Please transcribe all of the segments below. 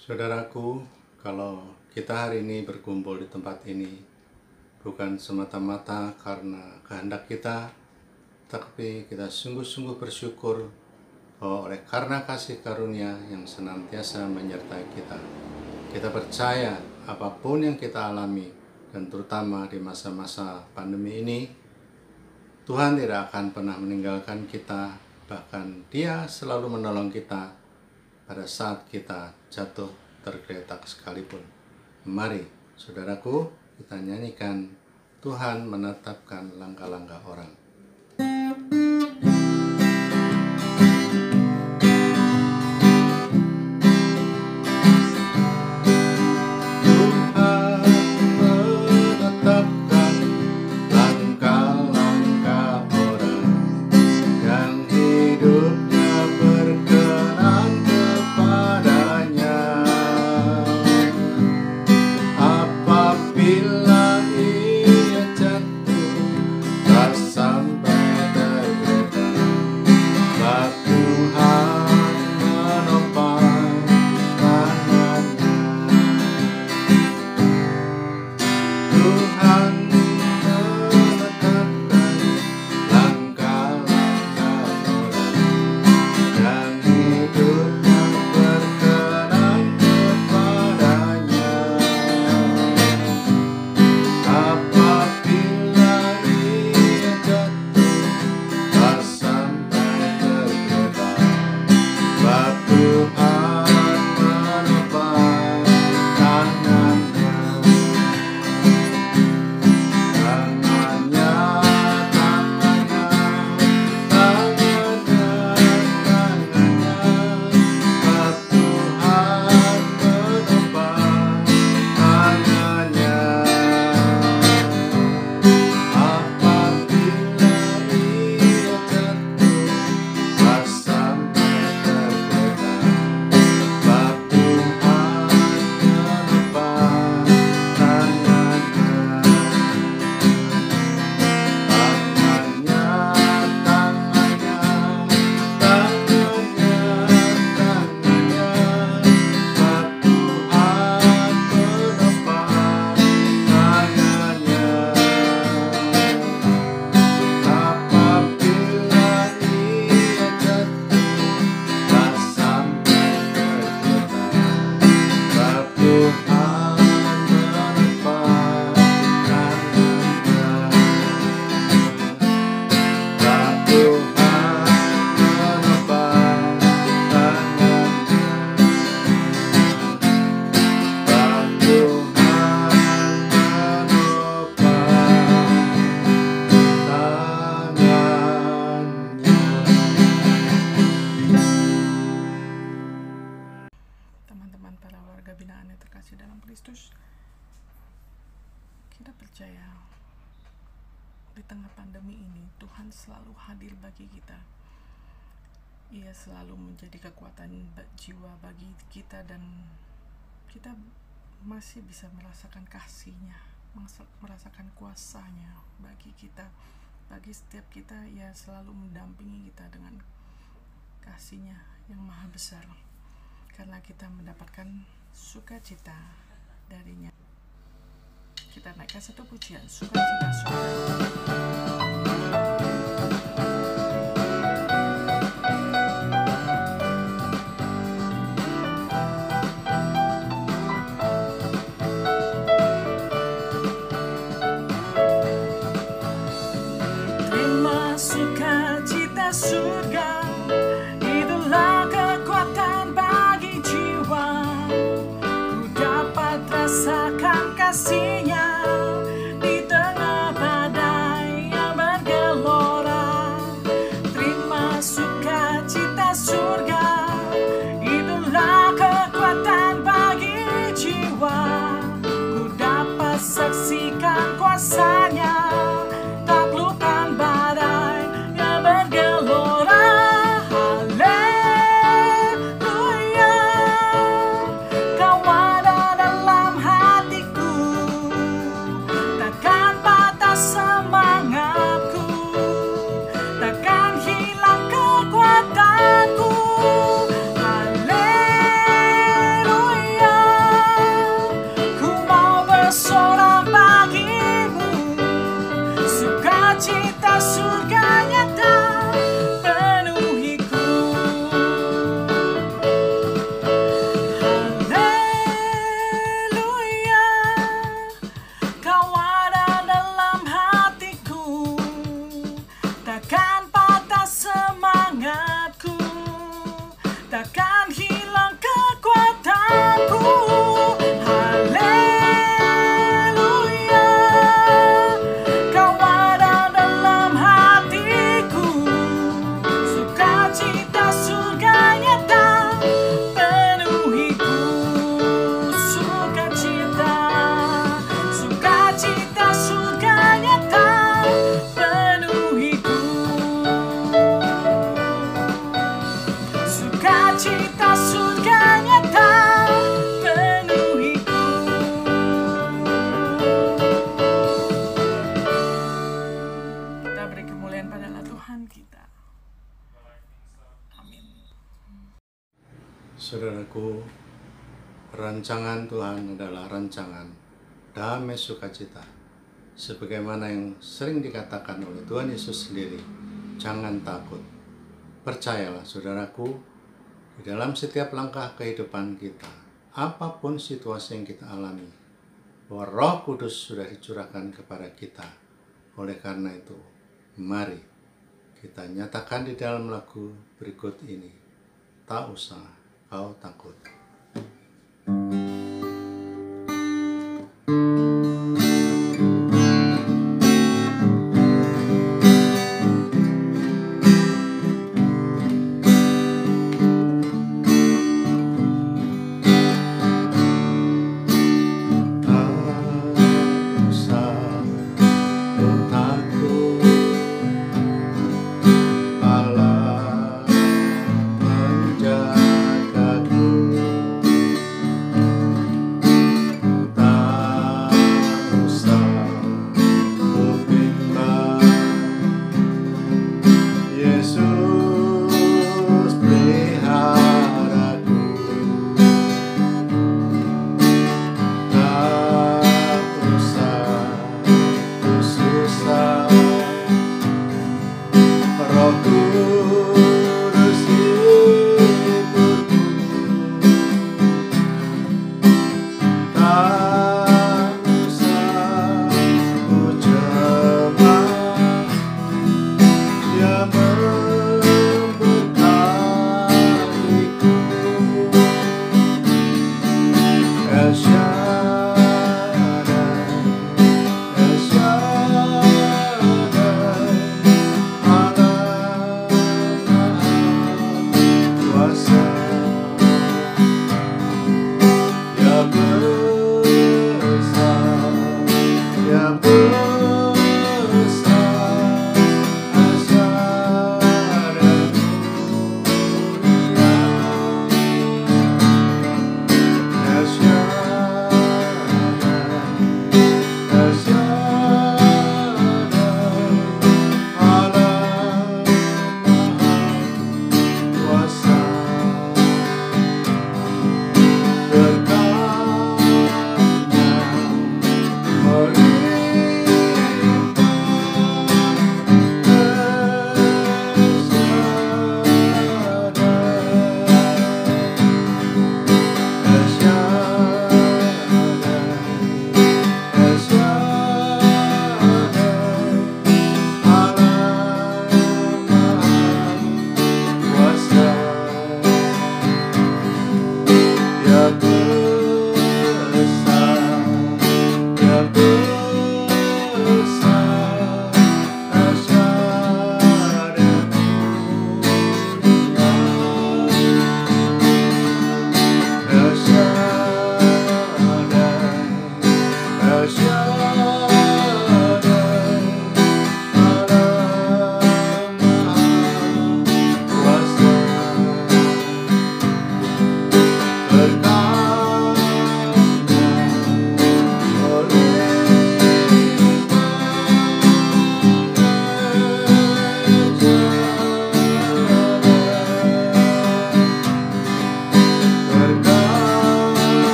Saudaraku, kalau kita hari ini berkumpul di tempat ini bukan semata-mata karena kehendak kita, tapi kita sungguh-sungguh bersyukur bahwa oleh karena kasih karunia yang senantiasa menyertai kita. Kita percaya apapun yang kita alami, dan terutama di masa-masa pandemi ini, Tuhan tidak akan pernah meninggalkan kita, bahkan Dia selalu menolong kita pada saat kita jatuh tergeletak sekalipun. Mari, saudaraku, kita nyanyikan Tuhan menetapkan langkah-langkah orang. Teman-teman para warga binaan yang terkasih dalam Kristus, kita percaya di tengah pandemi ini Tuhan selalu hadir bagi kita. Ia selalu menjadi kekuatan jiwa bagi kita, dan kita masih bisa merasakan kasih-Nya, merasakan kuasa-Nya bagi kita. Bagi setiap kita, Ia selalu mendampingi kita dengan kasih-Nya yang maha besar, karena kita mendapatkan sukacita darinya. Kita naikkan satu pujian, sukacita surga. Terima sukacita surga, itulah kekuatan bagi jiwa. Ku dapat rasakan kasih-Nya di tengah badai yang bergelora. Terima sukacita surga, itulah kekuatan bagi jiwa. Ku dapat saksikan kuasa-Nya, taklukkan badai yang bergelora. Haleluya, Kau ada dalam hatiku. sukacita surga nyata penuhiku. Kita beri kemuliaan padalah Tuhan kita. Amin. Saudaraku, rancangan Tuhan adalah rancangan damai sukacita. Sebagaimana yang sering dikatakan oleh Tuhan Yesus sendiri, jangan takut. Percayalah saudaraku, di dalam setiap langkah kehidupan kita, apapun situasi yang kita alami, bahwa Roh Kudus sudah dicurahkan kepada kita. Oleh karena itu, mari kita nyatakan di dalam lagu berikut ini, tak usah kau takut.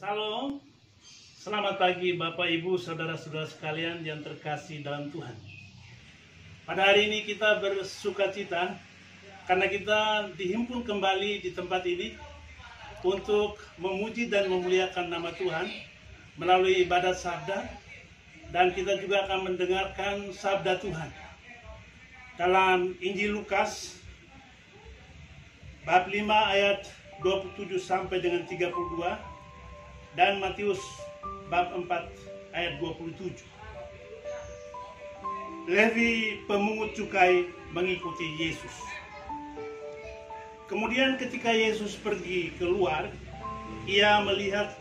Salam, selamat pagi Bapak Ibu Saudara-saudara sekalian yang terkasih dalam Tuhan. Pada hari ini kita bersukacita karena kita dihimpun kembali di tempat ini untuk memuji dan memuliakan nama Tuhan melalui ibadat sabda, dan kita juga akan mendengarkan sabda Tuhan dalam Injil Lukas bab 5 ayat 27 sampai dengan 32 dan Matius bab 4 ayat 27. Levi pemungut cukai mengikuti Yesus. Kemudian ketika Yesus pergi keluar, ia melihat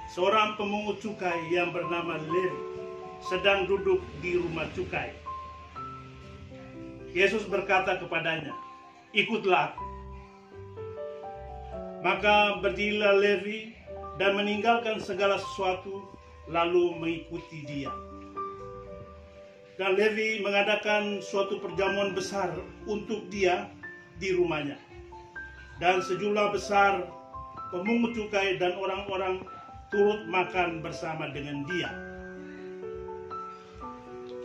seorang pemungut cukai yang bernama Levi sedang duduk di rumah cukai. Yesus berkata kepadanya, "Ikutlah aku." Maka berdirilah Levi dan meninggalkan segala sesuatu lalu mengikuti dia. Dan Levi mengadakan suatu perjamuan besar untuk dia di rumahnya. Dan sejumlah besar pemungut cukai dan orang-orang turut makan bersama dengan dia.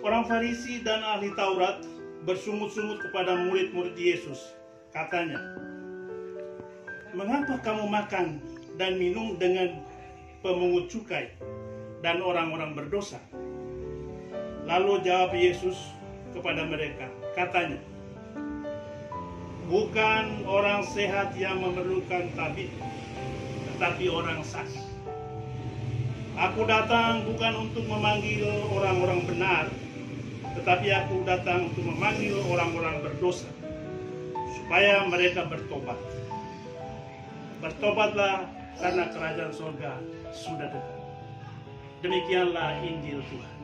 Orang Farisi dan ahli Taurat bersungut-sungut kepada murid-murid Yesus. Katanya, "Mengapa kamu makan dan minum dengan pemungut cukai dan orang-orang berdosa?" Lalu jawab Yesus kepada mereka, katanya, "Bukan orang sehat yang memerlukan tabib, tetapi orang sakit. Aku datang bukan untuk memanggil orang-orang benar, tetapi aku datang untuk memanggil orang-orang berdosa, supaya mereka bertobat. Bertobatlah karena kerajaan surga sudah dekat." Demikianlah Injil Tuhan.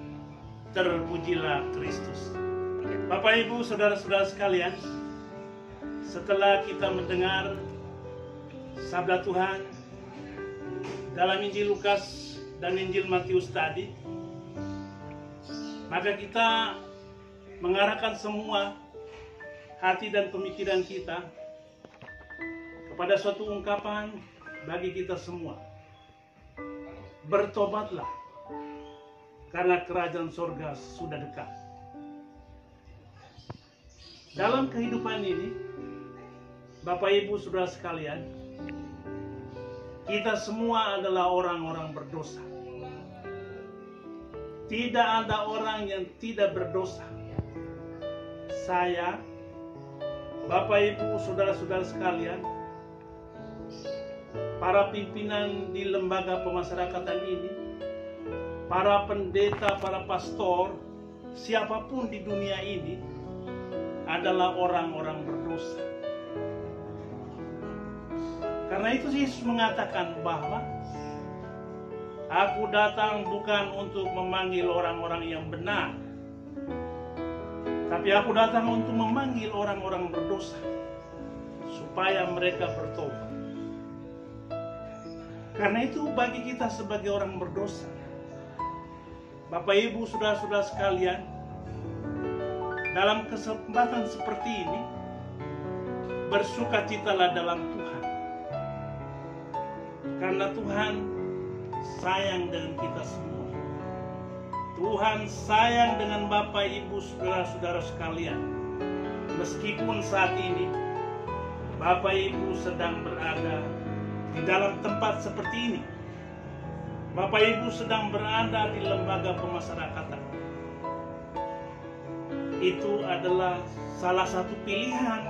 Terpujilah Kristus. Bapak, Ibu, saudara-saudara sekalian, setelah kita mendengar sabda Tuhan dalam Injil Lukas dan Injil Matius tadi, maka kita mengarahkan semua hati dan pemikiran kita kepada suatu ungkapan bagi kita semua. Bertobatlah, karena kerajaan surga sudah dekat. Dalam kehidupan ini, Bapak, Ibu, saudara sekalian, kita semua adalah orang-orang berdosa. Tidak ada orang yang tidak berdosa. Saya, Bapak, Ibu, saudara-saudara sekalian, para pimpinan di lembaga pemasyarakatan ini, para pendeta, para pastor, siapapun di dunia ini adalah orang-orang berdosa. Karena itu Yesus mengatakan bahwa aku datang bukan untuk memanggil orang-orang yang benar, tapi aku datang untuk memanggil orang-orang berdosa, supaya mereka bertobat. Karena itu bagi kita sebagai orang berdosa, Bapak, Ibu, saudara-saudara sekalian, dalam kesempatan seperti ini, bersukacitalah dalam Tuhan. Karena Tuhan sayang dengan kita semua. Tuhan sayang dengan Bapak, Ibu, saudara-saudara sekalian. Meskipun saat ini Bapak, Ibu sedang berada di dalam tempat seperti ini, Bapak, Ibu sedang berada di lembaga pemasyarakatan, itu adalah salah satu pilihan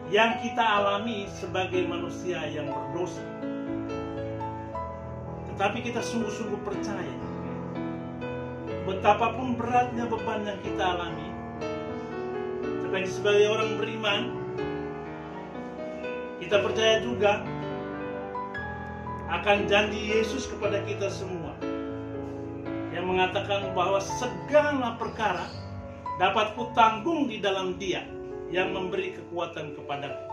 yang kita alami sebagai manusia yang berdosa. Tetapi kita sungguh-sungguh percaya, betapapun beratnya beban yang kita alami, tetapi sebagai orang beriman, kita percaya juga akan janji Yesus kepada kita semua yang mengatakan bahwa segala perkara dapat kutanggung di dalam Dia yang memberi kekuatan kepadaku.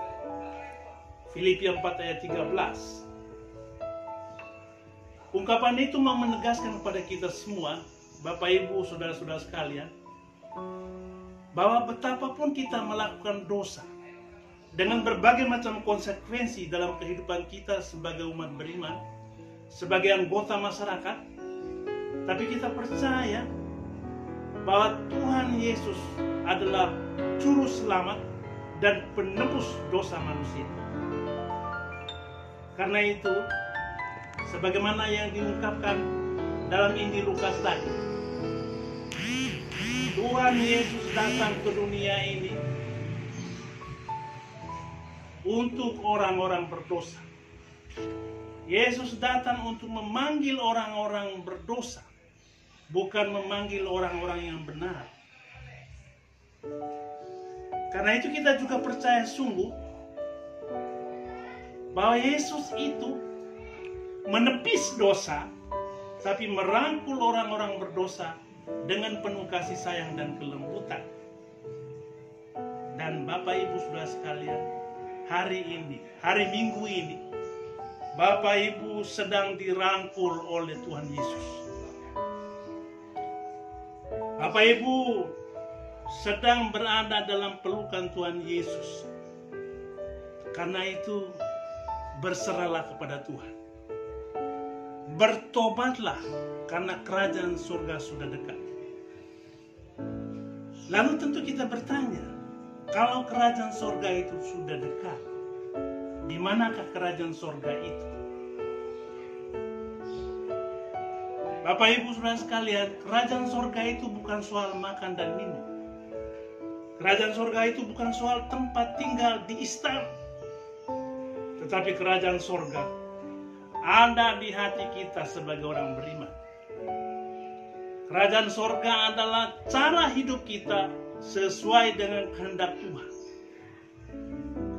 Filipi 4 ayat 13. Ungkapan itu mau menegaskan kepada kita semua, Bapak, Ibu, saudara-saudara sekalian, bahwa betapapun kita melakukan dosa dengan berbagai macam konsekuensi dalam kehidupan kita sebagai umat beriman, sebagai anggota masyarakat, tapi kita percaya bahwa Tuhan Yesus adalah juru selamat dan penebus dosa manusia. Karena itu, sebagaimana yang diungkapkan dalam Injil Lukas tadi, Tuhan Yesus datang ke dunia ini untuk orang-orang berdosa. Yesus datang untuk memanggil orang-orang berdosa, bukan memanggil orang-orang yang benar. Karena itu kita juga percaya sungguh bahwa Yesus itu menepis dosa, tapi merangkul orang-orang berdosa dengan penuh kasih sayang dan kelembutan. Dan Bapak Ibu Saudara sekalian, hari ini, hari Minggu ini, Bapak Ibu sedang dirangkul oleh Tuhan Yesus. Bapak Ibu sedang berada dalam pelukan Tuhan Yesus. Karena itu, berserahlah kepada Tuhan. Bertobatlah karena kerajaan surga sudah dekat. Lalu tentu kita bertanya, kalau kerajaan surga itu sudah dekat, di manakah kerajaan surga itu? Bapak Ibu Saudara sekalian, kerajaan surga itu bukan soal makan dan minum. Kerajaan surga itu bukan soal tempat tinggal di istana. Tetapi kerajaan surga ada di hati kita sebagai orang beriman. Kerajaan surga adalah cara hidup kita sesuai dengan kehendak Tuhan.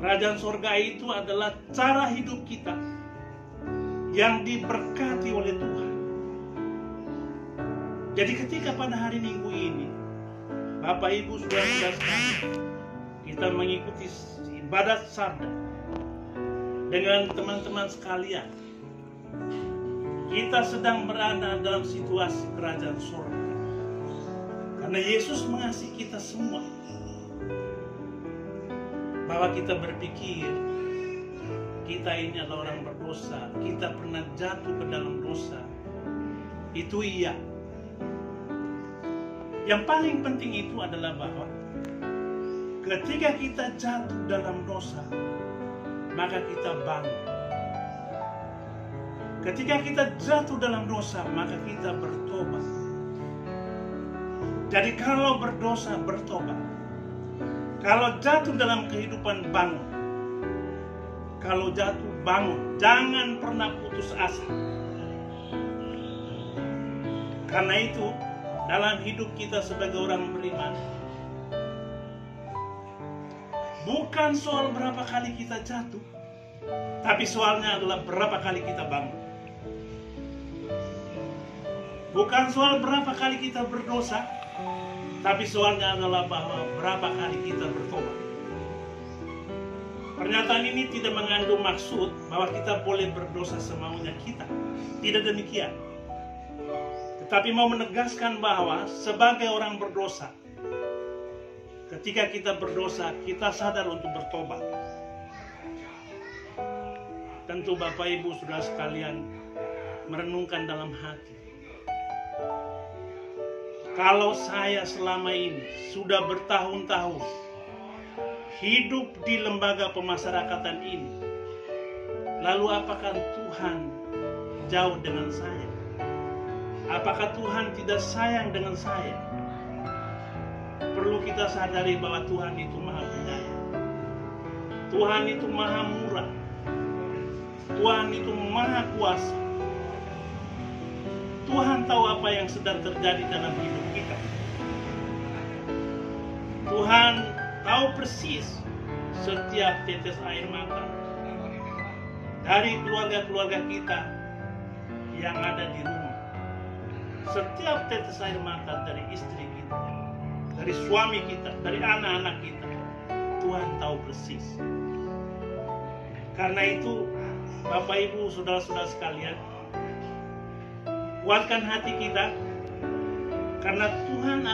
Kerajaan surga itu adalah cara hidup kita yang diberkati oleh Tuhan. Jadi ketika pada hari Minggu ini, Bapak Ibu Saudara sekalian, kita mengikuti ibadat sarda dengan teman-teman sekalian, kita sedang berada dalam situasi kerajaan surga. Karena Yesus mengasihi kita semua. Bahwa kita berpikir kita ini adalah orang berdosa, kita pernah jatuh ke dalam dosa. Itu iya. Yang paling penting itu adalah bahwa ketika kita jatuh dalam dosa, maka kita bangun. Ketika kita jatuh dalam dosa, maka kita bertobat. Jadi kalau berdosa, bertobat. Kalau jatuh dalam kehidupan, bangun. Kalau jatuh, bangun. Jangan pernah putus asa. Karena itu, dalam hidup kita sebagai orang beriman, bukan soal berapa kali kita jatuh, tapi soalnya adalah berapa kali kita bangun. Bukan soal berapa kali kita berdosa, tapi soalnya adalah bahwa berapa kali kita bertobat. Pernyataan ini tidak mengandung maksud bahwa kita boleh berdosa semaunya kita. Tidak demikian. Tetapi mau menegaskan bahwa sebagai orang berdosa, ketika kita berdosa, kita sadar untuk bertobat. Tentu Bapak Ibu Saudara sekalian merenungkan dalam hati. Kalau saya selama ini sudah bertahun-tahun hidup di lembaga pemasyarakatan ini, lalu apakah Tuhan jauh dengan saya? Apakah Tuhan tidak sayang dengan saya? Perlu kita sadari bahwa Tuhan itu Maha Penyayang. Tuhan itu Maha Murah. Tuhan itu Maha Kuasa. Tuhan tahu apa yang sedang terjadi dalam hidup kita. Tuhan tahu persis setiap tetes air mata dari keluarga-keluarga kita yang ada di rumah. Setiap tetes air mata dari istri kita, dari suami kita, dari anak-anak kita, Tuhan tahu persis. Karena itu, Bapak Ibu, saudara-saudara sekalian, kuatkan hati kita, karena Tuhan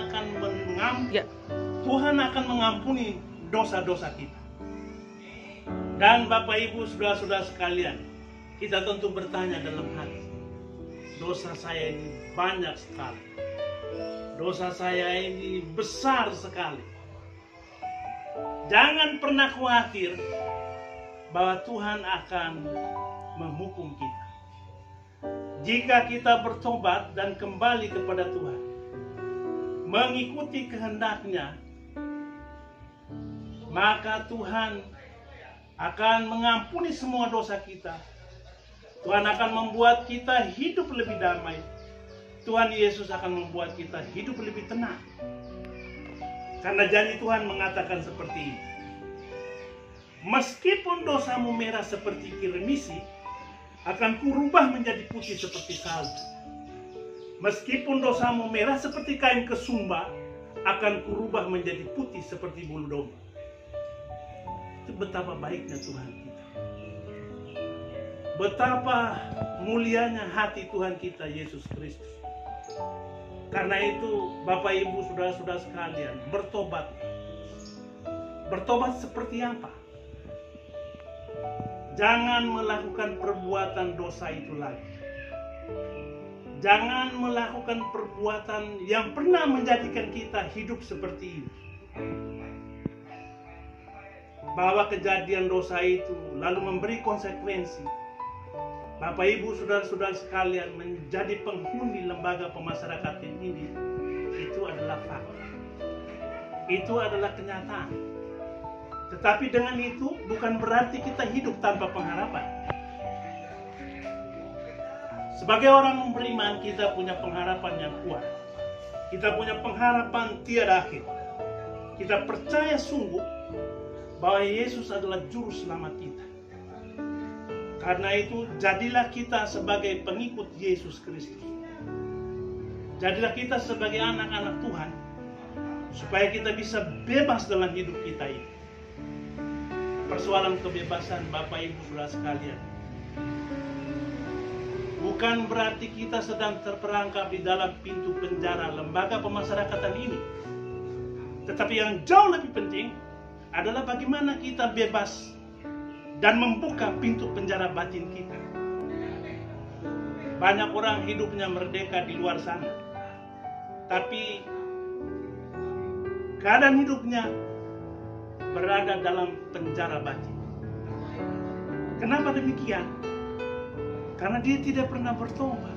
akan mengampuni dosa-dosa kita. Dan Bapak Ibu, saudara-saudara sekalian, kita tentu bertanya dalam hati, dosa saya ini banyak sekali. Dosa saya ini besar sekali. Jangan pernah khawatir bahwa Tuhan akan menghukum kita. Jika kita bertobat dan kembali kepada Tuhan, mengikuti kehendak-Nya, maka Tuhan akan mengampuni semua dosa kita. Tuhan akan membuat kita hidup lebih damai. Tuhan Yesus akan membuat kita hidup lebih tenang. Karena janji Tuhan mengatakan seperti ini. Meskipun dosamu merah seperti kirmisi, akan kurubah menjadi putih seperti salju. Meskipun dosamu merah seperti kain kesumba, akan kurubah menjadi putih seperti bulu domba. Itu betapa baiknya Tuhan kita. Betapa mulianya hati Tuhan kita Yesus Kristus. Karena itu Bapak Ibu Saudara-saudara sekalian, bertobat. Bertobat seperti apa? Jangan melakukan perbuatan dosa itu lagi. Jangan melakukan perbuatan yang pernah menjadikan kita hidup seperti ini. Bahwa kejadian dosa itu lalu memberi konsekuensi. Bapak Ibu Saudara-saudara sekalian, menjadi penghuni lembaga pemasyarakatan ini, itu adalah fakta. Itu adalah kenyataan. Tetapi dengan itu bukan berarti kita hidup tanpa pengharapan. Sebagai orang beriman, kita punya pengharapan yang kuat. Kita punya pengharapan tiada akhir. Kita percaya sungguh bahwa Yesus adalah juru selamat kita. Karena itu, jadilah kita sebagai pengikut Yesus Kristus. Jadilah kita sebagai anak-anak Tuhan, supaya kita bisa bebas dalam hidup kita ini. Persoalan kebebasan Bapak Ibu Saudara sekalian, bukan berarti kita sedang terperangkap di dalam pintu penjara lembaga pemasyarakatan ini. Tetapi yang jauh lebih penting adalah bagaimana kita bebas dan membuka pintu penjara batin kita. Banyak orang hidupnya merdeka di luar sana, tapi keadaan hidupnya berada dalam penjara batin. Kenapa demikian? Karena dia tidak pernah bertobat.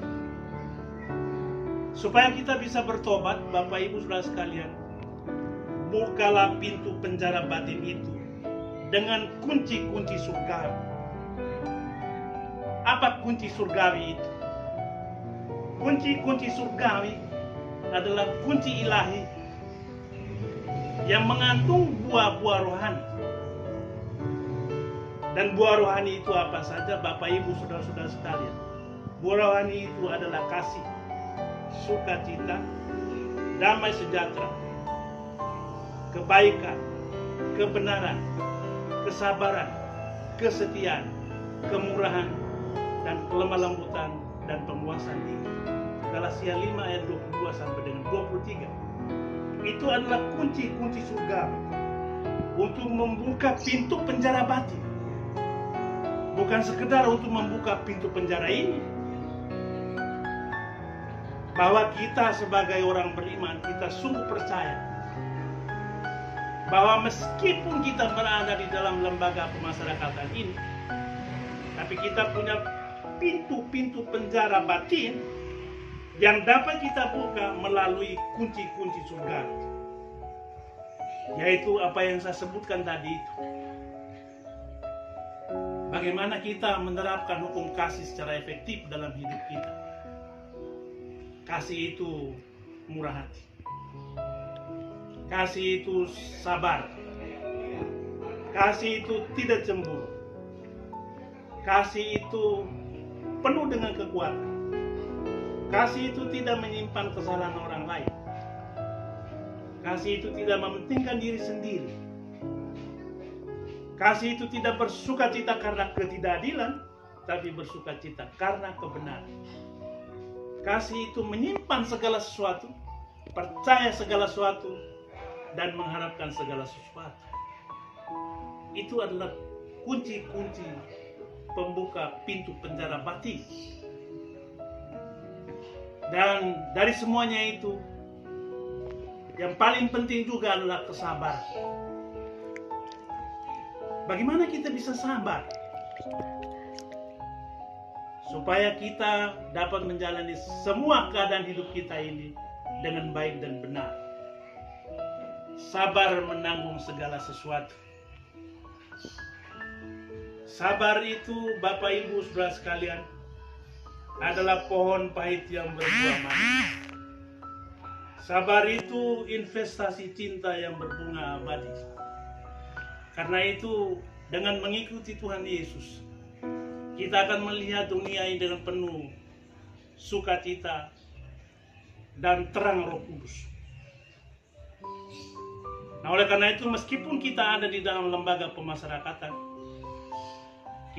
Supaya kita bisa bertobat, Bapak Ibu Saudara sekalian, bukalah pintu penjara batin itu dengan kunci-kunci surgawi. Apa kunci surgawi itu? Kunci-kunci surgawi adalah kunci ilahi yang mengandung buah-buah rohani. Dan buah rohani itu apa saja Bapak Ibu Saudara-saudara sekalian? Buah rohani itu adalah kasih, sukacita, damai sejahtera, kebaikan, kebenaran, kesabaran, kesetiaan, kemurahan, dan kelemah lembutan dan penguasaan diri. Galatia 5 ayat 22 sampai dengan 23. Itu adalah kunci-kunci surga untuk membuka pintu penjara batin. Bukan sekedar untuk membuka pintu penjara ini. Bahwa kita sebagai orang beriman, kita sungguh percaya bahwa meskipun kita berada di dalam lembaga pemasyarakatan ini, tapi kita punya pintu-pintu penjara batin yang dapat kita buka melalui kunci-kunci surga. Yaitu apa yang saya sebutkan tadi itu. Bagaimana kita menerapkan hukum kasih secara efektif dalam hidup kita. Kasih itu murah hati. Kasih itu sabar. Kasih itu tidak cemburu. Kasih itu penuh dengan kekuatan. Kasih itu tidak menyimpan kesalahan orang lain. Kasih itu tidak mementingkan diri sendiri. Kasih itu tidak bersukacita karena ketidakadilan, tapi bersukacita karena kebenaran. Kasih itu menyimpan segala sesuatu, percaya segala sesuatu, dan mengharapkan segala sesuatu. Itu adalah kunci-kunci pembuka pintu penjara batin. Dan dari semuanya itu, yang paling penting juga adalah kesabaran. Bagaimana kita bisa sabar? Supaya kita dapat menjalani semua keadaan hidup kita ini dengan baik dan benar. Sabar menanggung segala sesuatu. Sabar itu, Bapak Ibu Saudara sekalian, adalah pohon pahit yang berbuah manis. Sabar itu investasi cinta yang berbunga abadi. Karena itu, dengan mengikuti Tuhan Yesus, kita akan melihat dunia ini dengan penuh sukacita dan terang Roh Kudus. Nah, oleh karena itu, meskipun kita ada di dalam lembaga pemasyarakatan,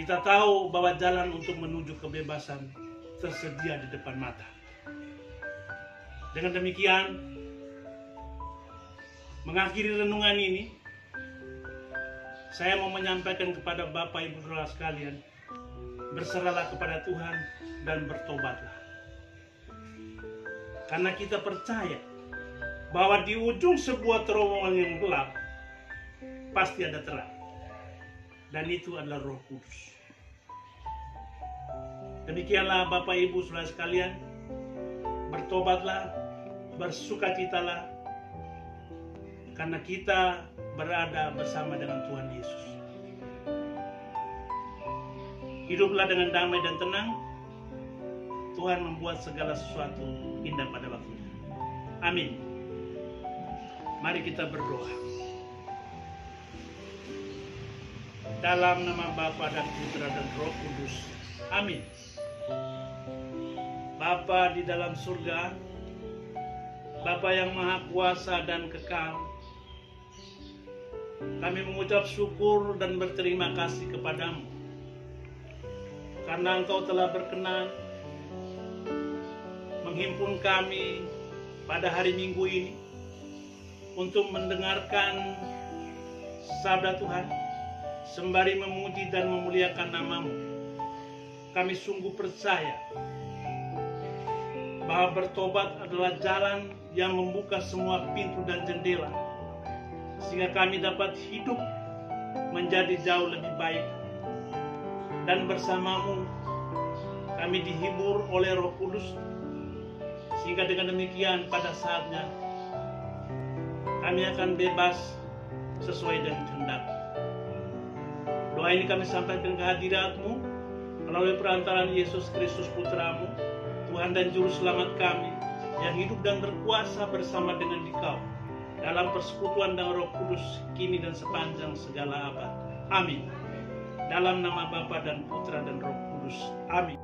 kita tahu bahwa jalan untuk menuju kebebasan tersedia di depan mata. Dengan demikian, mengakhiri renungan ini, saya mau menyampaikan kepada Bapak Ibu Saudara sekalian, berserahlah kepada Tuhan dan bertobatlah. Karena kita percaya bahwa di ujung sebuah terowongan yang gelap pasti ada terang. Dan itu adalah Roh Kudus. Demikianlah Bapak Ibu Saudara sekalian, bertobatlah, bersukacitalah, karena kita berada bersama dengan Tuhan Yesus. Hiduplah dengan damai dan tenang. Tuhan membuat segala sesuatu indah pada waktunya. Amin. Mari kita berdoa. Dalam nama Bapa dan Putra dan Roh Kudus. Amin. Bapa di dalam surga, Bapa yang Maha Kuasa dan Kekal, kami mengucap syukur dan berterima kasih kepadamu karena Engkau telah berkenan menghimpun kami pada hari Minggu ini untuk mendengarkan sabda Tuhan sembari memuji dan memuliakan nama-Mu. Kami sungguh percaya bahwa bertobat adalah jalan yang membuka semua pintu dan jendela, sehingga kami dapat hidup menjadi jauh lebih baik. Dan bersama-Mu kami dihibur oleh Roh Kudus, sehingga dengan demikian pada saatnya kami akan bebas sesuai dengan kehendak. Doa ini kami sampaikan ke hadirat-Mu melalui perantaraan Yesus Kristus Putra-Mu, Tuhan dan Juru Selamat kami, yang hidup dan berkuasa bersama dengan Dikau dalam persekutuan dengan Roh Kudus kini dan sepanjang segala abad. Amin. Dalam nama Bapa dan Putra dan Roh Kudus. Amin.